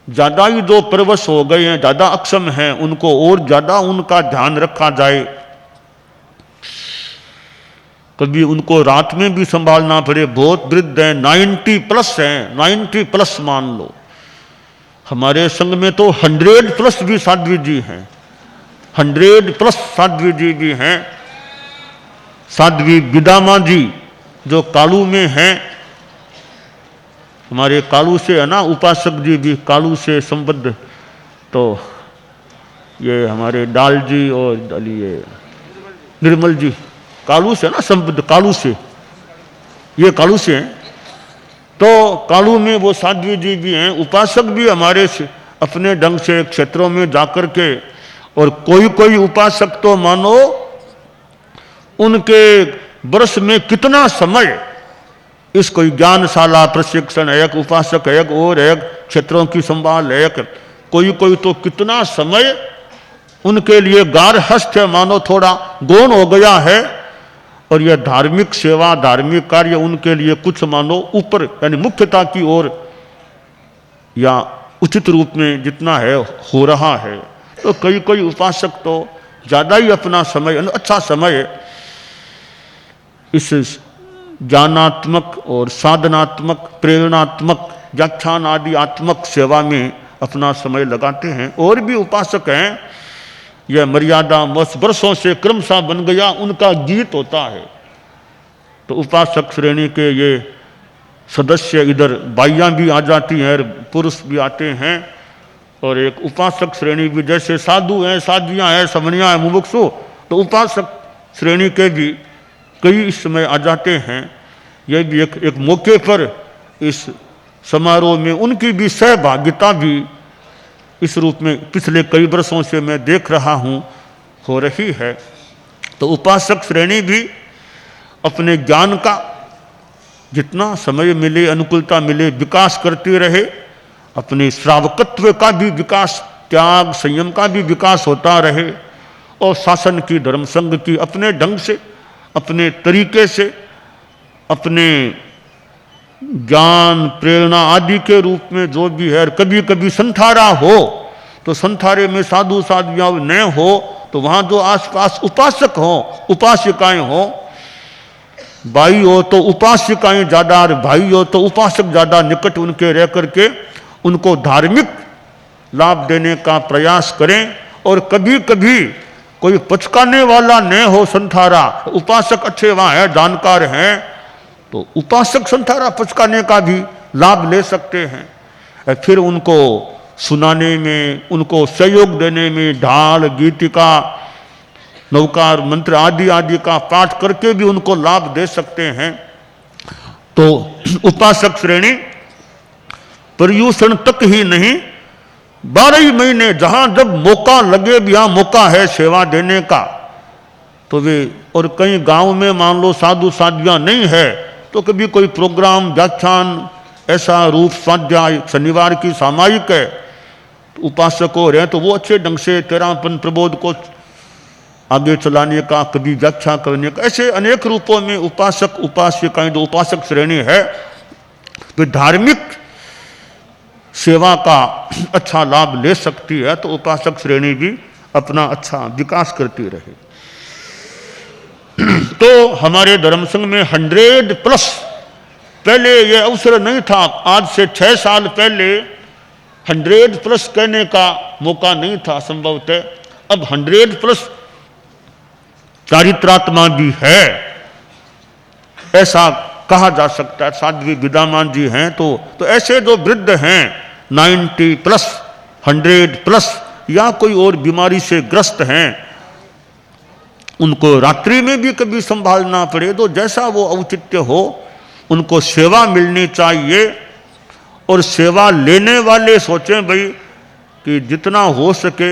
Speaker 1: ज्यादा ही जो परवश हो गए हैं, ज्यादा अक्षम हैं, उनको और ज्यादा उनका ध्यान रखा जाए। कभी उनको रात में भी संभालना पड़े, बहुत वृद्ध हैं, 90 प्लस हैं, 90 प्लस मान लो। हमारे संघ में तो 100 प्लस भी साध्वी जी हैं, 100 प्लस साध्वी जी भी हैं। साध्वी बिदामा जी जो कालू में हैं, हमारे कालू से है ना, उपासक जी भी कालू से संबद्ध, तो ये हमारे डाल जी और ये निर्मल जी कालू से ना संबद्ध, कालू से, ये कालू से हैं। तो कालू में वो साध्वी जी भी हैं, उपासक भी हमारे से अपने ढंग से क्षेत्रों में जाकर के, और कोई कोई उपासक तो मानो उनके वर्ष में कितना समय इस कोई ज्ञानशाला प्रशिक्षण है, एक उपासक है, एक और है, क्षेत्रों की संभाल है, कोई कोई तो कितना समय उनके लिए गारहस्थ है, मानो थोड़ा गौण हो गया है। और यह धार्मिक सेवा, धार्मिक कार्य उनके लिए कुछ मानो ऊपर, यानी मुख्यता की ओर या उचित रूप में जितना है हो रहा है। तो कई कई उपासक तो ज्यादा ही अपना समय, अच्छा समय इस ज्ञानात्मक और साधनात्मक, प्रेरणात्मक, व्याख्यान आदि आत्मक सेवा में अपना समय लगाते हैं। और भी उपासक हैं, यह मर्यादा वर्षों से क्रमशः बन गया, उनका गीत होता है। तो उपासक श्रेणी के ये सदस्य, इधर बाइयां भी आ जाती हैं, पुरुष भी आते हैं। और एक उपासक श्रेणी भी, जैसे साधु हैं, साध्वियां हैं, समनियां हैं, मुमुक्षु, तो उपासक श्रेणी के भी कई इस समय आ जाते हैं। यह भी एक मौके पर इस समारोह में उनकी भी सहभागिता भी इस रूप में पिछले कई वर्षों से मैं देख रहा हूं हो रही है। तो उपासक श्रेणी भी अपने ज्ञान का जितना समय मिले, अनुकूलता मिले, विकास करते रहे। अपने श्रावकत्व का भी विकास, त्याग संयम का भी विकास होता रहे, और शासन की, धर्म संघ की अपने ढंग से, अपने तरीके से, अपने ज्ञान प्रेरणा आदि के रूप में जो भी है। कभी कभी संथारा हो तो संथारे में साधु साध्वियां न हो, तो वहां जो आसपास उपासक हो, उपासिकाएं हो, भाई हो तो उपासिकाएं ज्यादा, भाई हो तो उपासक ज्यादा निकट उनके रह करके उनको धार्मिक लाभ देने का प्रयास करें। और कभी कभी कोई पचकाने वाला न हो संथारा, उपासक अच्छे वहां है, जानकार हैं, तो उपासक संथारा पचकाने का भी लाभ ले सकते हैं। फिर उनको सुनाने में, उनको सहयोग देने में ढाल, गीतिका, नवकार मंत्र आदि आदि का पाठ करके भी उनको लाभ दे सकते हैं। तो उपासक श्रेणी पर्यूषण तक ही नहीं, 12 महीने जहां जब मौका लगे भी यहाँ मौका है सेवा देने का तो वे, और कहीं गांव में मान लो साधु साधियाँ नहीं है तो कभी कोई प्रोग्राम व्याख्यान ऐसा रूप स्वाध्याय शनिवार की सामायिक है तो उपासक हो रहे हैं तो वो अच्छे ढंग से तेरापन प्रबोध को आगे चलाने का, कभी व्याख्या करने का, ऐसे अनेक रूपों में उपासक उपासिकाएं जो उपासक श्रेणी है वे धार्मिक सेवा का अच्छा लाभ ले सकती है। तो उपासक श्रेणी भी अपना अच्छा विकास करती रहे। तो हमारे धर्म संघ में 100+ पहले ये अवसर नहीं था, आज से 6 साल पहले 100+ कहने का मौका नहीं था संभवतः, अब 100+ चारित्रात्मा भी है ऐसा कहा जा सकता है। साध्वी विद्यामान जी हैं तो ऐसे जो वृद्ध हैं 90+, 100+ या कोई और बीमारी से ग्रस्त हैं, उनको रात्रि में भी कभी संभालना पड़े तो जैसा वो औचित्य हो उनको सेवा मिलनी चाहिए। और सेवा लेने वाले सोचें भाई कि जितना हो सके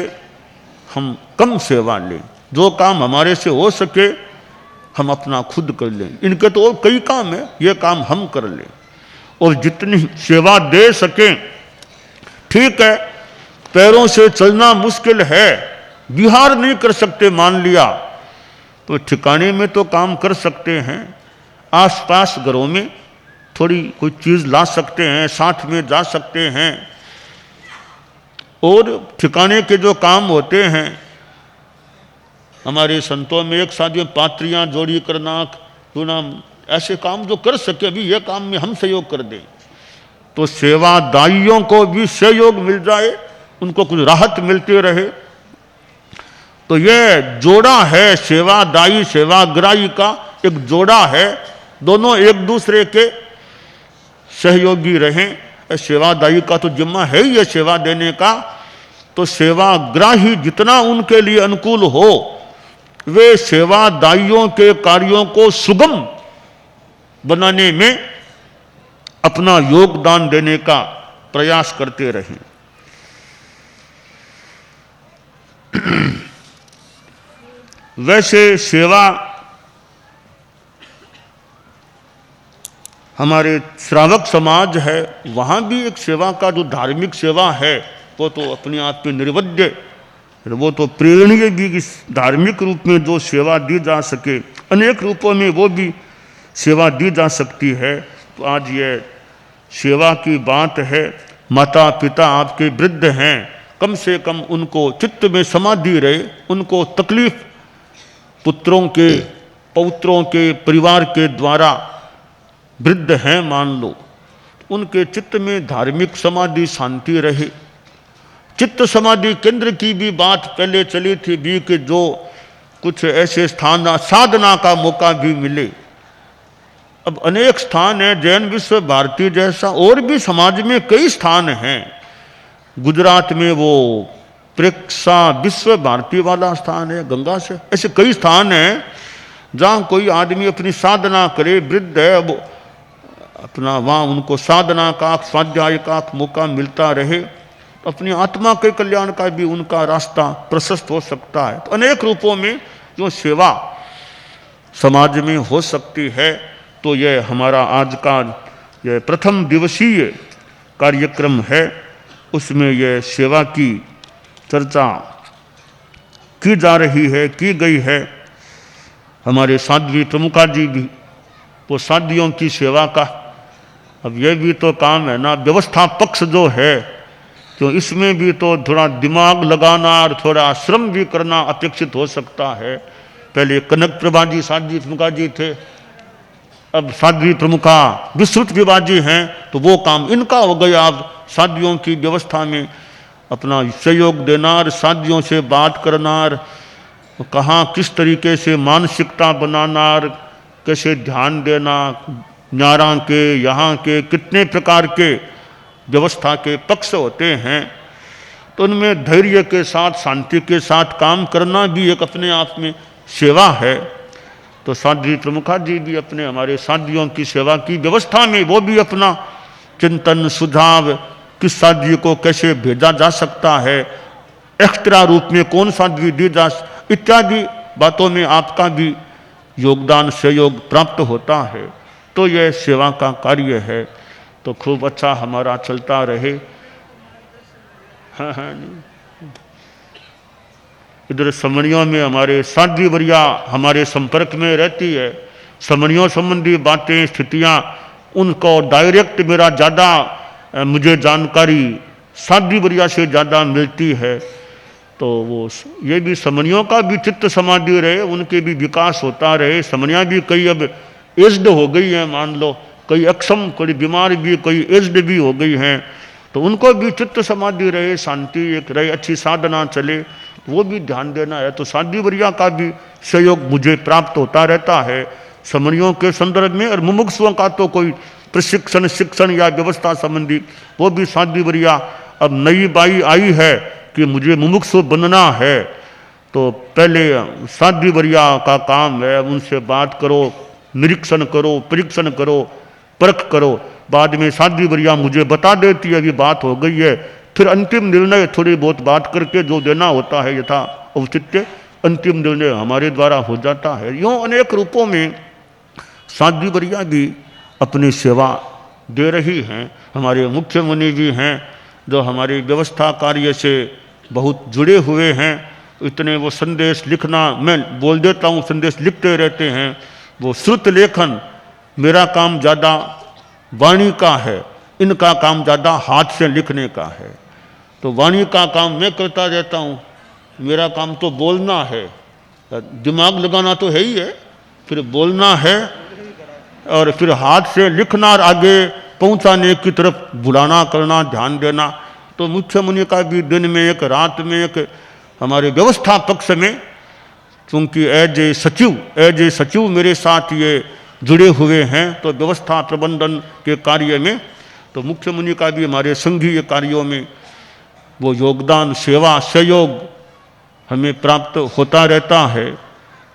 Speaker 1: हम कम सेवा लें, जो काम हमारे से हो सके हम अपना खुद कर लें। इनके तो और कई काम है, ये काम हम कर लें और जितनी सेवा दे सकें। ठीक है, पैरों से चलना मुश्किल है, विहार नहीं कर सकते मान लिया तो ठिकाने में तो काम कर सकते हैं, आसपास घरों में थोड़ी कोई चीज़ ला सकते हैं, साथ में जा सकते हैं। और ठिकाने के जो काम होते हैं हमारे संतों में एक साथ में पात्रियाँ जोड़ी करना, ऐसे काम जो कर सके अभी ये काम में हम सहयोग कर दें तो सेवादाइयों को भी सहयोग मिल जाए, उनको कुछ राहत मिलती रहे। तो ये जोड़ा है सेवादायी सेवाग्राही का, एक जोड़ा है, दोनों एक दूसरे के सहयोगी रहें। सेवादायी का तो जिम्मा है ही है सेवा देने का, तो सेवाग्राही जितना उनके लिए अनुकूल हो वे सेवादाइयों के कार्यों को सुगम बनाने में अपना योगदान देने का प्रयास करते रहें। वैसे सेवा हमारे श्रावक समाज है, वहाँ भी एक सेवा का जो धार्मिक सेवा है वो तो अपने आप में निर्वध्य, वो तो प्रेरणीय भी इस धार्मिक रूप में जो सेवा दी जा सके, अनेक रूपों में वो भी सेवा दी जा सकती है। तो आज ये सेवा की बात है। माता पिता आपके वृद्ध हैं, कम से कम उनको चित्त में समाधि रहे, उनको तकलीफ पुत्रों के पौत्रों के परिवार के द्वारा वृद्ध हैं मान लो, उनके चित्त में धार्मिक समाधि शांति रहे। चित्त समाधि केंद्र की भी बात पहले चली थी भी कि जो कुछ ऐसे स्थान साधना का मौका भी मिले। अब अनेक स्थान हैं, जैन विश्व भारती जैसा और भी समाज में कई स्थान हैं। गुजरात में वो प्रेक्षा विश्व भारती वाला स्थान है गंगा से, ऐसे कई स्थान हैं जहाँ कोई आदमी अपनी साधना करे, वृद्ध है, अब अपना वहाँ उनको साधना का स्वाध्याय का मौका मिलता रहे, तो अपनी आत्मा के कल्याण का भी उनका रास्ता प्रशस्त हो सकता है। तो अनेक रूपों में जो सेवा समाज में हो सकती है। तो यह हमारा आज का यह प्रथम दिवसीय कार्यक्रम है, उसमें यह सेवा की चर्चा की जा रही है, की गई है। हमारे साध्वी प्रमुखा जी भी वो साध्वियों की सेवा का, अब यह भी तो काम है ना, व्यवस्था पक्ष जो है तो इसमें भी तो थोड़ा दिमाग लगाना और थोड़ा श्रम भी करना अपेक्षित हो सकता है। पहले कनक प्रभा जी साध्वी प्रमुखा जी थे, अब साध्वी प्रमुखा विस्तृत विभा जी हैं, तो वो काम इनका हो गया। अब साध्वियों की व्यवस्था में अपना सहयोग देना और साध्वियों से बात करना और कहाँ किस तरीके से मानसिकता बनाना और कैसे ध्यान देना, न्यारा के यहाँ के कितने प्रकार के व्यवस्था के पक्ष होते हैं, तो उनमें धैर्य के साथ शांति के साथ काम करना भी एक अपने आप में सेवा है। तो साध्वी प्रमुखा जी भी अपने हमारे साध्वियों की सेवा की व्यवस्था में वो भी अपना चिंतन सुझाव किस साध्वी को कैसे भेजा जा सकता है, एक्स्ट्रा रूप में कौन साध्वी दी जा, इत्यादि बातों में आपका भी योगदान सहयोग प्राप्त होता है। तो यह सेवा का कार्य है। तो खूब अच्छा हमारा चलता रहे। हाँ हाँ, इधर समणियों में हमारे साध्वी वरिया हमारे संपर्क में रहती है। समणियों संबंधी बातें, स्थितियाँ, उनको डायरेक्ट मेरा ज़्यादा मुझे जानकारी साध्वी वरिया से ज़्यादा मिलती है। तो वो ये भी समणियों का भी चित्त समाधि रहे, उनके भी विकास होता रहे। समणियाँ भी कई अब एज्ड हो गई हैं, मान लो कई अक्षम, कोई बीमार भी, कई एज्ड भी हो गई हैं, तो उनको भी चित्त समाधि रहे, शांति एक रहे, अच्छी साधना चले, वो भी ध्यान देना है। तो साध्वी वरिया का भी सहयोग मुझे प्राप्त होता रहता है समणियों के संदर्भ में। और मुमुक्षुओं का तो कोई प्रशिक्षण, शिक्षण या व्यवस्था संबंधी वो भी साध्वी वरिया अब नई बाई आई है कि मुझे मुमुक्षु बनना है, तो पहले साध्वी वरिया का काम है, उनसे बात करो, निरीक्षण करो, परीक्षण करो, परख करो। बाद में साध्वी वरिया मुझे बता देती है अभी बात हो गई है, फिर अंतिम निर्णय थोड़ी बहुत बात करके जो देना होता है यथा औचित्य अंतिम निर्णय हमारे द्वारा हो जाता है। यूँ अनेक रूपों में साध्वी वरिया भी अपनी सेवा दे रही हैं। हमारे मुख्य मुनि भी हैं जो हमारी व्यवस्था कार्य से बहुत जुड़े हुए हैं। इतने वो संदेश लिखना, मैं बोल देता हूँ, संदेश लिखते रहते हैं। वो श्रुत लेखन, मेरा काम ज़्यादा वाणी का है, इनका काम ज़्यादा हाथ से लिखने का है। तो वाणी का काम मैं करता रहता हूँ, मेरा काम तो बोलना है, दिमाग लगाना तो है ही है, फिर बोलना है और फिर हाथ से लिखना और आगे पहुँचाने की तरफ बुलाना करना, ध्यान देना। तो मुख्य मुनि का भी दिन में एक, रात में एक, हमारे व्यवस्था पक्ष में, क्योंकि एज ए सचिव मेरे साथ ये जुड़े हुए हैं, तो व्यवस्था प्रबंधन के कार्य में तो मुख्य मुनि का भी हमारे संघीय कार्यों में वो योगदान, सेवा, सहयोग हमें प्राप्त होता रहता है।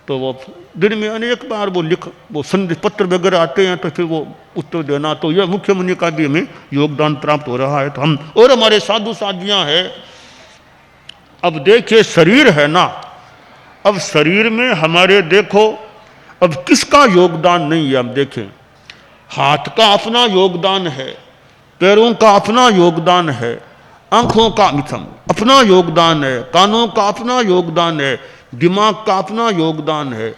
Speaker 1: तो वो दिन में अनेक बार वो संदेश पत्र वगैरह आते हैं, तो फिर वो उत्तर देना, तो यह मुख्य मुनि का भी हमें योगदान प्राप्त हो रहा है। तो हम और हमारे साधु साधियाँ हैं। अब देखिए शरीर है ना, अब शरीर में हमारे देखो अब किसका योगदान नहीं है। अब देखें, हाथ का अपना योगदान है, पैरों का अपना योगदान है, आंखों का अपना योगदान है, कानों का अपना योगदान है, दिमाग का अपना योगदान है।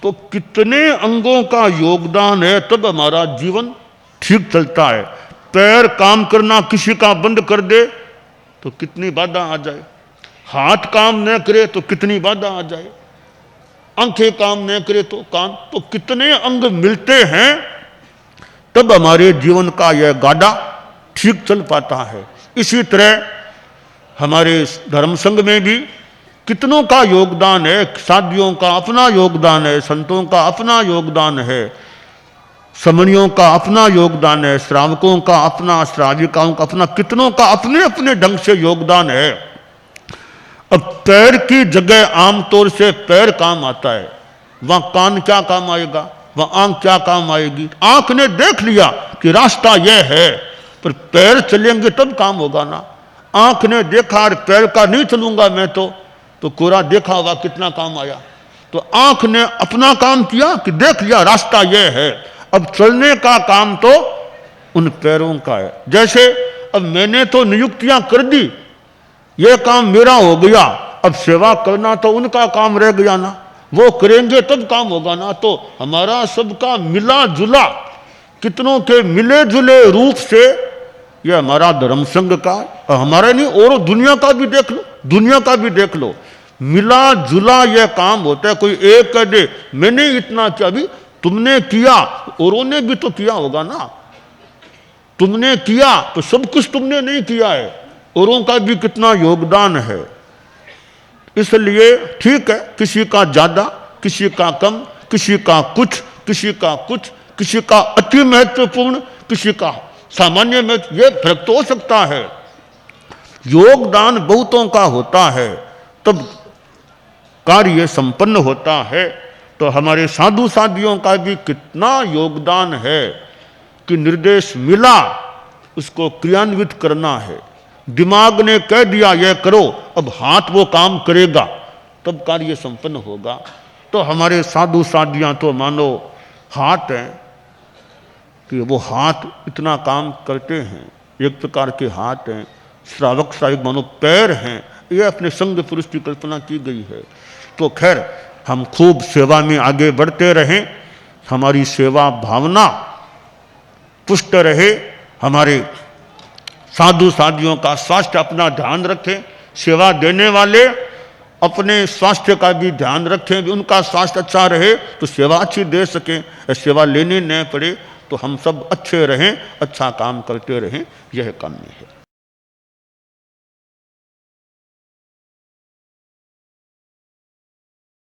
Speaker 1: तो कितने अंगों का योगदान है तब हमारा जीवन ठीक चलता है। पैर काम करना किसी का बंद कर दे तो कितनी बाधा आ जाए, हाथ काम न करे तो कितनी बाधा आ जाए, आंखें काम न करे तो कान, तो कितने अंग मिलते हैं तब हमारे जीवन का यह गाड़ा ठीक चल पाता है। इसी तरह हमारे धर्म संघ में भी कितनों का योगदान है, साधियों का अपना योगदान है, संतों का अपना योगदान है, समणियों का अपना योगदान है, श्रावकों का अपना, श्राविकाओं का अपना, कितनों का अपने अपने ढंग से योगदान है। अब पैर की जगह आमतौर से पैर काम आता है, वहां कान क्या काम आएगा, वहां आंख क्या काम आएगी। आंख ने देख लिया कि रास्ता यह है, पर पैर चलेंगे तब काम होगा ना। आंख ने देखा और पैर का नहीं चलूंगा मैं तो कोरा देखा होगा कितना काम आया। तो आंख ने अपना काम किया कि देख लिया रास्ता यह है, अब चलने का काम तो उन पैरों का है। जैसे अब मैंने तो नियुक्तियां कर दी, यह काम मेरा हो गया, अब सेवा करना तो उनका काम रह गया ना, वो करेंगे तब काम होगा ना। तो हमारा सबका मिला जुला, कितनों के मिले जुले रूप से यह हमारा धर्म संघ का, हमारा नहीं और दुनिया का भी देख लो, दुनिया का भी देख लो, मिला जुला यह काम होता है। कोई एक कह दे मैंने इतना किया, अभी तुमने किया औरों ने भी तो किया होगा ना, तुमने किया तो सब कुछ तुमने नहीं किया है, औरों का भी कितना योगदान है। इसलिए ठीक है, किसी का ज्यादा, किसी का कम, किसी का कुछ, किसी का कुछ, किसी का अति महत्वपूर्ण, किसी का सामान्य महत्व, यह फर्क तो हो सकता है। योगदान बहुतों का होता है तब कार्य संपन्न होता है। तो हमारे साधु साधियों का भी कितना योगदान है कि निर्देश मिला उसको क्रियान्वित करना है। दिमाग ने कह दिया यह करो, अब हाथ वो काम करेगा, तब कार्य संपन्न होगा। तो हमारे साधु साधियाँ तो मानो हाथ हैं कि वो हाथ इतना काम करते हैं, एक प्रकार के हाथ हैं। श्रावक साहिब मानो पैर हैं, ये अपने संग पुरुष की कल्पना की गई है। तो खैर हम खूब सेवा में आगे बढ़ते रहें, हमारी सेवा भावना पुष्ट रहे, हमारे साधु साधियों का स्वास्थ्य अपना ध्यान रखें, सेवा देने वाले अपने स्वास्थ्य का भी ध्यान रखें, भी उनका स्वास्थ्य अच्छा रहे तो सेवा अच्छी दे सकें, सेवा लेनी न पड़े, तो हम सब अच्छे रहें, अच्छा काम करते रहें, यह कामना है।